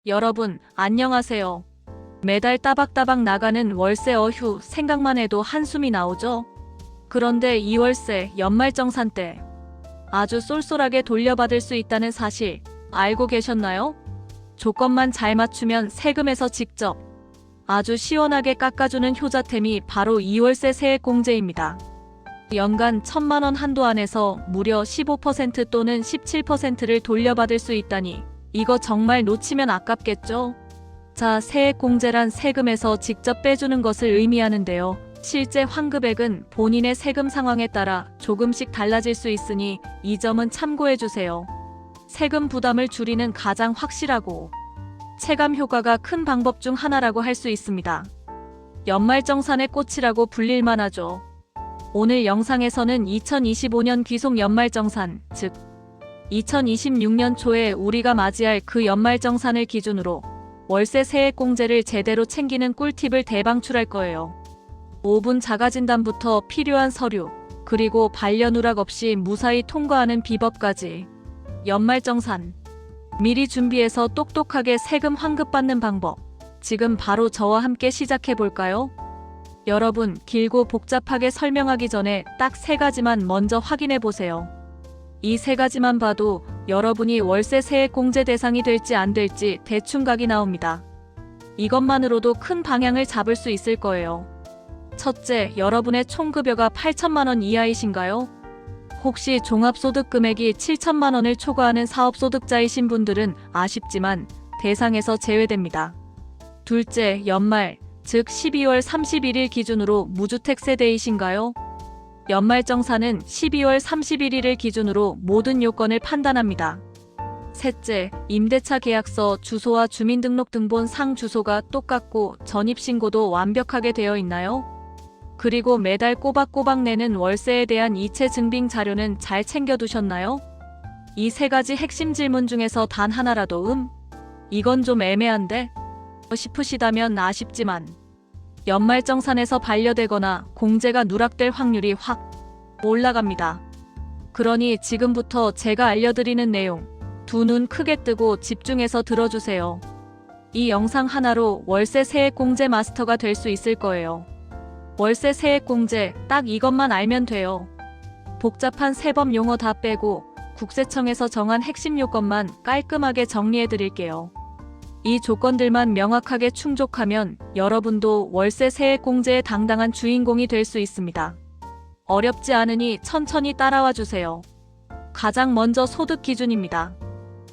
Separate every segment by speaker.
Speaker 1: 여러분, 안녕하세요. 매달 따박따박 나가는 월세 어휴 생각만 해도 한숨이 나오죠? 그런데 이 월세 연말정산 때 아주 쏠쏠하게 돌려받을 수 있다는 사실 알고 계셨나요? 조건만 잘 맞추면 세금에서 직접 아주 시원하게 깎아주는 효자템이 바로 이 월세 세액공제입니다. 연간 1,000만 원 한도 안에서 무려 15% 또는 17%를 돌려받을 수 있다니 이거 정말 놓치면 아깝겠죠? 자, 세액공제란 세금에서 직접 빼주는 것을 의미하는데요. 실제 환급액은 본인의 세금 상황에 따라 조금씩 달라질 수 있으니 이 점은 참고해주세요. 세금 부담을 줄이는 가장 확실하고 체감 효과가 큰 방법 중 하나라고 할 수 있습니다. 연말정산의 꽃이라고 불릴만 하죠. 오늘 영상에서는 2025년 귀속 연말정산, 즉 2026년 초에 우리가 맞이할 그 연말정산을 기준으로 월세 세액공제를 제대로 챙기는 꿀팁을 대방출할 거예요. 5분 자가진단부터 필요한 서류, 그리고 반려누락 없이 무사히 통과하는 비법까지. 연말정산. 미리 준비해서 똑똑하게 세금 환급받는 방법. 지금 바로 저와 함께 시작해볼까요? 여러분, 길고 복잡하게 설명하기 전에 딱 3가지만 먼저 확인해보세요. 이 3가지만 봐도 여러분이 월세 세액공제 대상이 될지 안 될지 대충 각이 나옵니다. 이것만으로도 큰 방향을 잡을 수 있을 거예요. 첫째, 여러분의 총급여가 8천만 원 이하이신가요? 혹시 종합소득 금액이 7천만 원을 초과하는 사업소득자이신 분들은 아쉽지만 대상에서 제외됩니다. 둘째, 연말, 즉 12월 31일 기준으로 무주택 세대이신가요? 연말정산은 12월 31일을 기준으로 모든 요건을 판단합니다. 셋째, 임대차 계약서 주소와 주민등록등본 상 주소가 똑같고 전입신고도 완벽하게 되어 있나요? 그리고 매달 꼬박꼬박 내는 월세에 대한 이체 증빙 자료는 잘 챙겨두셨나요? 이 3가지 핵심 질문 중에서 단 하나라도 이건 좀 애매한데? 싶으시다면 아쉽지만 연말정산에서 반려되거나 공제가 누락될 확률이 확 올라갑니다. 그러니 지금부터 제가 알려드리는 내용, 두 눈 크게 뜨고 집중해서 들어주세요. 이 영상 하나로 월세 세액공제 마스터가 될 수 있을 거예요. 월세 세액공제, 딱 이것만 알면 돼요. 복잡한 세법 용어 다 빼고 국세청에서 정한 핵심 요건만 깔끔하게 정리해드릴게요. 이 조건들만 명확하게 충족하면 여러분도 월세 세액공제의 당당한 주인공이 될 수 있습니다. 어렵지 않으니 천천히 따라와 주세요. 가장 먼저 소득 기준입니다.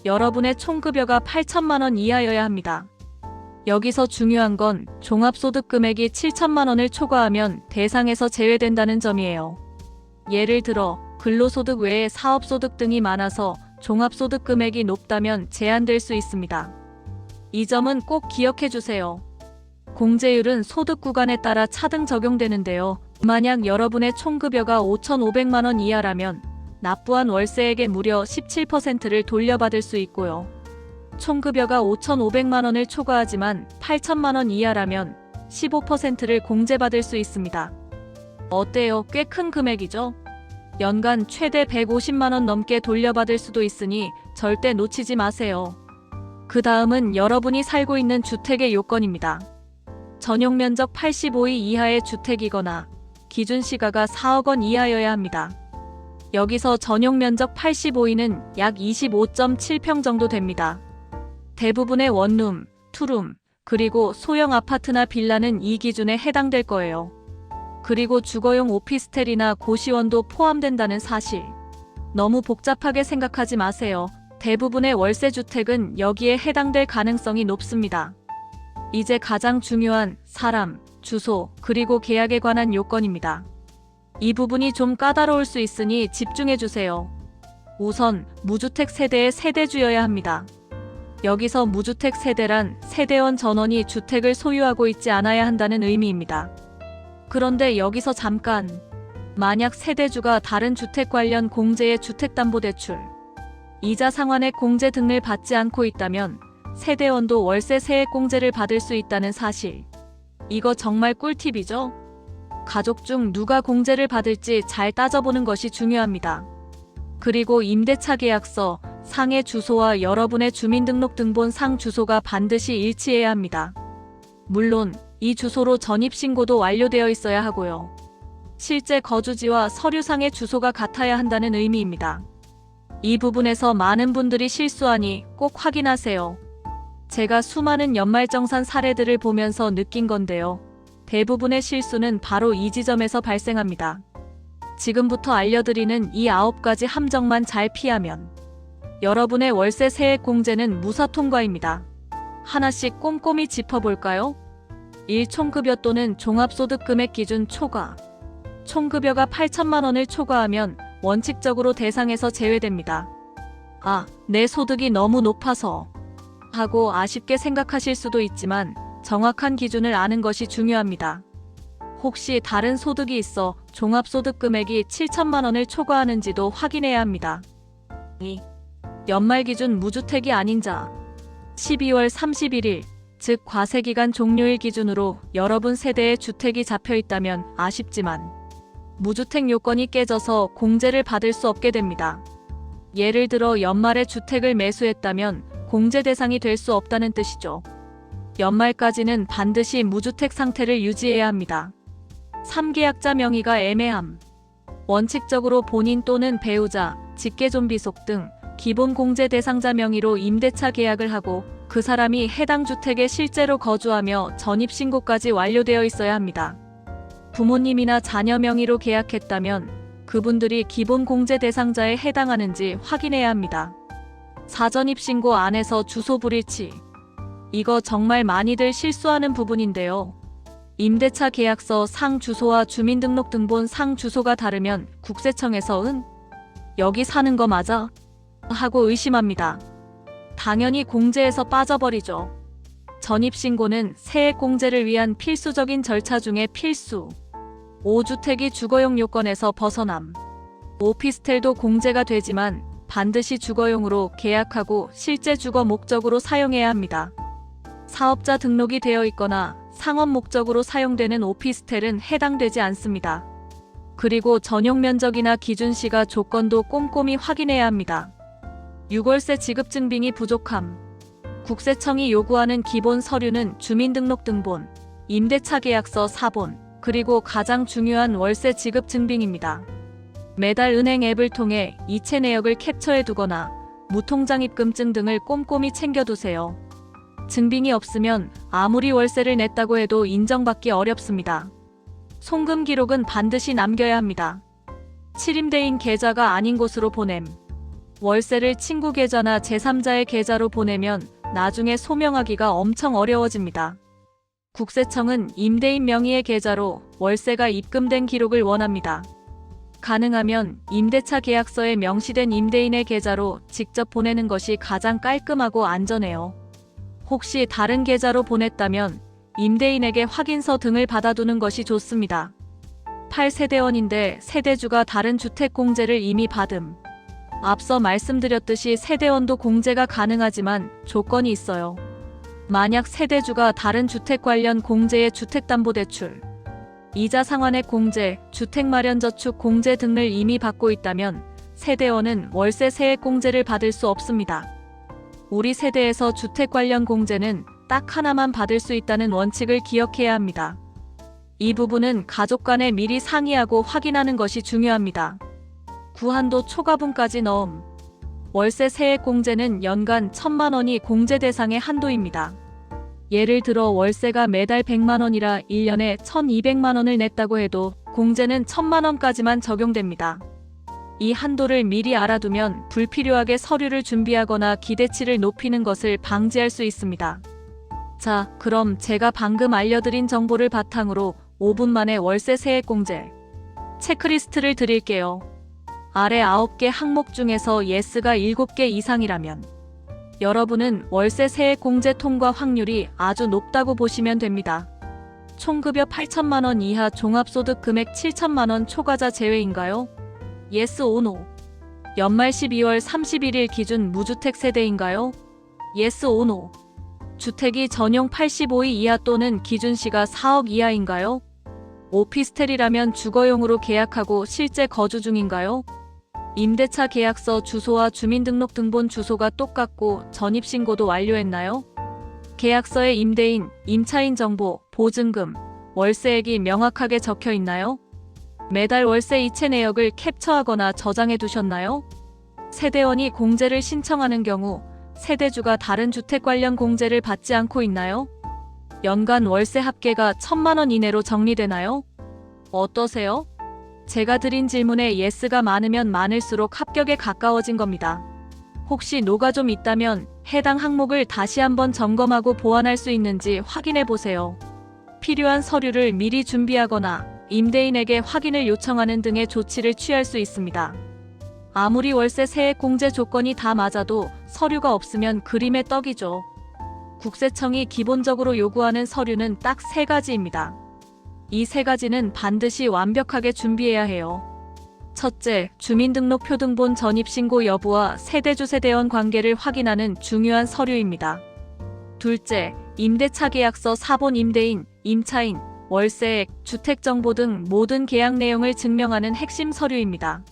Speaker 1: 여러분의 총급여가 8천만 원 이하여야 합니다. 여기서 중요한 건 종합소득 금액이 7천만 원을 초과하면 대상에서 제외된다는 점이에요. 예를 들어 근로소득 외에 사업소득 등이 많아서 종합소득 금액이 높다면 제한될 수 있습니다. 이 점은 꼭 기억해 주세요. 공제율은 소득 구간에 따라 차등 적용되는데요. 만약 여러분의 총급여가 5,500만 원 이하라면 납부한 월세액의 무려 17%를 돌려받을 수 있고요. 총급여가 5,500만 원을 초과하지만 8천만 원 이하라면 15%를 공제받을 수 있습니다. 어때요? 꽤 큰 금액이죠? 연간 최대 150만 원 넘게 돌려받을 수도 있으니 절대 놓치지 마세요. 그 다음은 여러분이 살고 있는 주택의 요건입니다. 전용 면적 85이 이하의 주택이거나 기준 시가가 4억 원 이하여야 합니다. 여기서 전용 면적 85이는 약 25.7평 정도 됩니다. 대부분의 원룸, 투룸, 그리고 소형 아파트나 빌라는 이 기준에 해당될 거예요. 그리고 주거용 오피스텔이나 고시원도 포함된다는 사실. 너무 복잡하게 생각하지 마세요. 대부분의 월세주택은 여기에 해당될 가능성이 높습니다. 이제 가장 중요한 사람, 주소, 그리고 계약에 관한 요건입니다. 이 부분이 좀 까다로울 수 있으니 집중해주세요. 우선 무주택 세대의 세대주여야 합니다. 여기서 무주택 세대란 세대원 전원이 주택을 소유하고 있지 않아야 한다는 의미입니다. 그런데 여기서 잠깐, 만약 세대주가 다른 주택 관련 공제의 주택담보대출, 이자 상환의 공제 등을 받지 않고 있다면 세대원도 월세 세액공제를 받을 수 있다는 사실. 이거 정말 꿀팁이죠? 가족 중 누가 공제를 받을지 잘 따져보는 것이 중요합니다. 그리고 임대차 계약서, 상의 주소와 여러분의 주민등록등본 상 주소가 반드시 일치해야 합니다. 물론 이 주소로 전입신고도 완료되어 있어야 하고요. 실제 거주지와 서류상의 주소가 같아야 한다는 의미입니다. 이 부분에서 많은 분들이 실수하니 꼭 확인하세요. 제가 수많은 연말정산 사례들을 보면서 느낀 건데요. 대부분의 실수는 바로 이 지점에서 발생합니다. 지금부터 알려드리는 이 9가지 함정만 잘 피하면 여러분의 월세 세액 공제는 무사 통과입니다. 하나씩 꼼꼼히 짚어볼까요? 1. 총급여 또는 종합소득금액 기준 초과. 총급여가 8천만 원을 초과하면 원칙적으로 대상에서 제외됩니다. 내 소득이 너무 높아서 하고 아쉽게 생각하실 수도 있지만 정확한 기준을 아는 것이 중요합니다. 혹시 다른 소득이 있어 종합소득 금액이 7천만 원을 초과하는지도 확인해야 합니다. 2. 연말 기준 무주택이 아닌 자. 12월 31일, 즉 과세기간 종료일 기준으로 여러분 세대에 주택이 잡혀 있다면 아쉽지만 무주택 요건이 깨져서 공제를 받을 수 없게 됩니다. 예를 들어 연말에 주택을 매수했다면 공제 대상이 될 수 없다는 뜻이죠. 연말까지는 반드시 무주택 상태를 유지해야 합니다. 3계약자 명의가 애매함. 원칙적으로 본인 또는 배우자, 직계존비속 등 기본 공제 대상자 명의로 임대차 계약을 하고 그 사람이 해당 주택에 실제로 거주하며 전입신고까지 완료되어 있어야 합니다. 부모님이나 자녀 명의로 계약했다면 그분들이 기본 공제 대상자에 해당하는지 확인해야 합니다. 사전입신고 안에서 주소 불일치. 이거 정말 많이들 실수하는 부분인데요. 임대차 계약서 상 주소와 주민등록등본 상 주소가 다르면 국세청에서 여기 사는 거 맞아? 하고 의심합니다. 당연히 공제에서 빠져버리죠. 전입신고는 세액 공제를 위한 필수적인 절차 중에 필수. 5주택이 주거용 요건에서 벗어남. 오피스텔도 공제가 되지만 반드시 주거용으로 계약하고 실제 주거 목적으로 사용해야 합니다. 사업자 등록이 되어 있거나 상업 목적으로 사용되는 오피스텔은 해당되지 않습니다. 그리고 전용 면적이나 기준시가 조건도 꼼꼼히 확인해야 합니다. 6월세 지급 증빙이 부족함. 국세청이 요구하는 기본 서류는 주민등록등본, 임대차 계약서 사본, 그리고 가장 중요한 월세 지급 증빙입니다. 매달 은행 앱을 통해 이체 내역을 캡처해 두거나 무통장 입금증 등을 꼼꼼히 챙겨두세요. 증빙이 없으면 아무리 월세를 냈다고 해도 인정받기 어렵습니다. 송금 기록은 반드시 남겨야 합니다. 침임대인 계좌가 아닌 곳으로 보냄. 월세를 친구 계좌나 제3자의 계좌로 보내면 나중에 소명하기가 엄청 어려워집니다. 국세청은 임대인 명의의 계좌로 월세가 입금된 기록을 원합니다. 가능하면 임대차 계약서에 명시된 임대인의 계좌로 직접 보내는 것이 가장 깔끔하고 안전해요. 혹시 다른 계좌로 보냈다면 임대인에게 확인서 등을 받아두는 것이 좋습니다. 8세대원인데 세대주가 다른 주택 공제를 이미 받음. 앞서 말씀드렸듯이 세대원도 공제가 가능하지만 조건이 있어요. 만약 세대주가 다른 주택 관련 공제의 주택담보대출, 이자 상환액 공제, 주택마련저축 공제 등을 이미 받고 있다면 세대원은 월세 세액 공제를 받을 수 없습니다. 우리 세대에서 주택 관련 공제는 딱 하나만 받을 수 있다는 원칙을 기억해야 합니다. 이 부분은 가족 간에 미리 상의하고 확인하는 것이 중요합니다. 구한도 초과분까지 넣음. 월세 세액 공제는 연간 1,000만 원이 공제 대상의 한도입니다. 예를 들어 월세가 매달 100만 원이라 1년에 1,200만 원을 냈다고 해도 공제는 1,000만 원까지만 적용됩니다. 이 한도를 미리 알아두면 불필요하게 서류를 준비하거나 기대치를 높이는 것을 방지할 수 있습니다. 자, 그럼 제가 방금 알려드린 정보를 바탕으로 5분 만에 월세 세액 공제 체크리스트를 드릴게요. 아래 9개 항목 중에서 예스가 7개 이상이라면 여러분은 월세 세액 공제 통과 확률이 아주 높다고 보시면 됩니다. 총급여 8천만 원 이하 종합소득 금액 7천만 원 초과자 제외인가요? 예스 or no. 연말 12월 31일 기준 무주택 세대인가요? 예스 or no. 주택이 전용 85이 이하 또는 기준시가 4억 이하인가요? 오피스텔이라면 주거용으로 계약하고 실제 거주 중인가요? 임대차 계약서 주소와 주민등록등본 주소가 똑같고 전입신고도 완료했나요? 계약서에 임대인, 임차인 정보, 보증금, 월세액이 명확하게 적혀 있나요? 매달 월세 이체 내역을 캡처하거나 저장해 두셨나요? 세대원이 공제를 신청하는 경우 세대주가 다른 주택 관련 공제를 받지 않고 있나요? 연간 월세 합계가 1,000만 원 이내로 정리되나요? 어떠세요? 제가 드린 질문에 예스가 많으면 많을수록 합격에 가까워진 겁니다. 혹시 노가 좀 있다면 해당 항목을 다시 한번 점검하고 보완할 수 있는지 확인해 보세요. 필요한 서류를 미리 준비하거나 임대인에게 확인을 요청하는 등의 조치를 취할 수 있습니다. 아무리 월세 세액 공제 조건이 다 맞아도 서류가 없으면 그림의 떡이죠. 국세청이 기본적으로 요구하는 서류는 딱 3가지입니다. 이 3가지는 반드시 완벽하게 준비해야 해요. 첫째, 주민등록표 등본 전입신고 여부와 세대주 세대원 관계를 확인하는 중요한 서류입니다. 둘째, 임대차 계약서 사본 임대인, 임차인, 월세액, 주택정보 등 모든 계약 내용을 증명하는 핵심 서류입니다.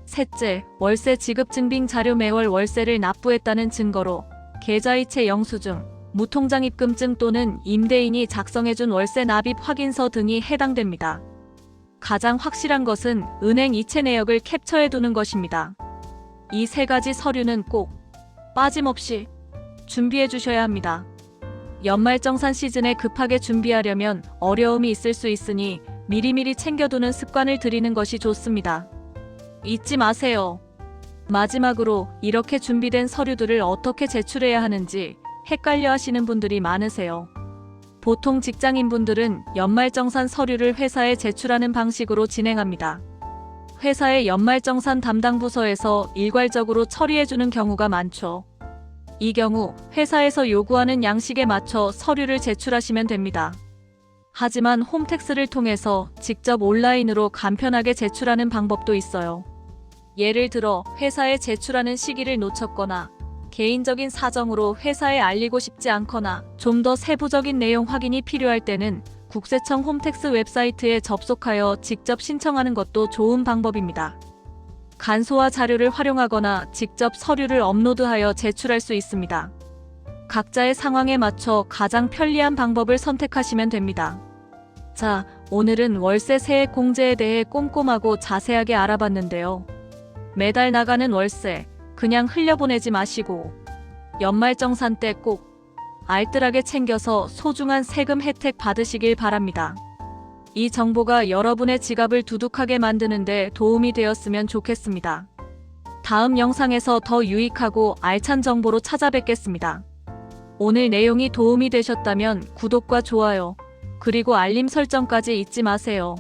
Speaker 1: 셋째, 월세 지급 증빙 자료 매월 월세를 납부했다는 증거로 계좌이체 영수증, 무통장 입금증 또는 임대인이 작성해준 월세 납입 확인서 등이 해당됩니다. 가장 확실한 것은 은행 이체 내역을 캡처해두는 것입니다. 이 3가지 서류는 꼭 빠짐없이 준비해 주셔야 합니다. 연말정산 시즌에 급하게 준비하려면 어려움이 있을 수 있으니 미리미리 챙겨두는 습관을 들이는 것이 좋습니다. 잊지 마세요. 마지막으로 이렇게 준비된 서류들을 어떻게 제출해야 하는지 헷갈려 하시는 분들이 많으세요. 보통 직장인분들은 연말정산 서류를 회사에 제출하는 방식으로 진행합니다. 회사의 연말정산 담당 부서에서 일괄적으로 처리해주는 경우가 많죠. 이 경우 회사에서 요구하는 양식에 맞춰 서류를 제출하시면 됩니다. 하지만 홈택스를 통해서 직접 온라인으로 간편하게 제출하는 방법도 있어요. 예를 들어 회사에 제출하는 시기를 놓쳤거나 개인적인 사정으로 회사에 알리고 싶지 않거나 좀 더 세부적인 내용 확인이 필요할 때는 국세청 홈택스 웹사이트에 접속하여 직접 신청하는 것도 좋은 방법입니다. 간소화 자료를 활용하거나 직접 서류를 업로드하여 제출할 수 있습니다. 각자의 상황에 맞춰 가장 편리한 방법을 선택하시면 됩니다. 자, 오늘은 월세 세액 공제에 대해 꼼꼼하고 자세하게 알아봤는데요. 매달 나가는 월세 그냥 흘려보내지 마시고 연말정산 때 꼭 알뜰하게 챙겨서 소중한 세금 혜택 받으시길 바랍니다. 이 정보가 여러분의 지갑을 두둑하게 만드는 데 도움이 되었으면 좋겠습니다. 다음 영상에서 더 유익하고 알찬 정보로 찾아뵙겠습니다. 오늘 내용이 도움이 되셨다면 구독과 좋아요, 그리고 알림 설정까지 잊지 마세요.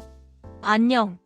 Speaker 1: 안녕.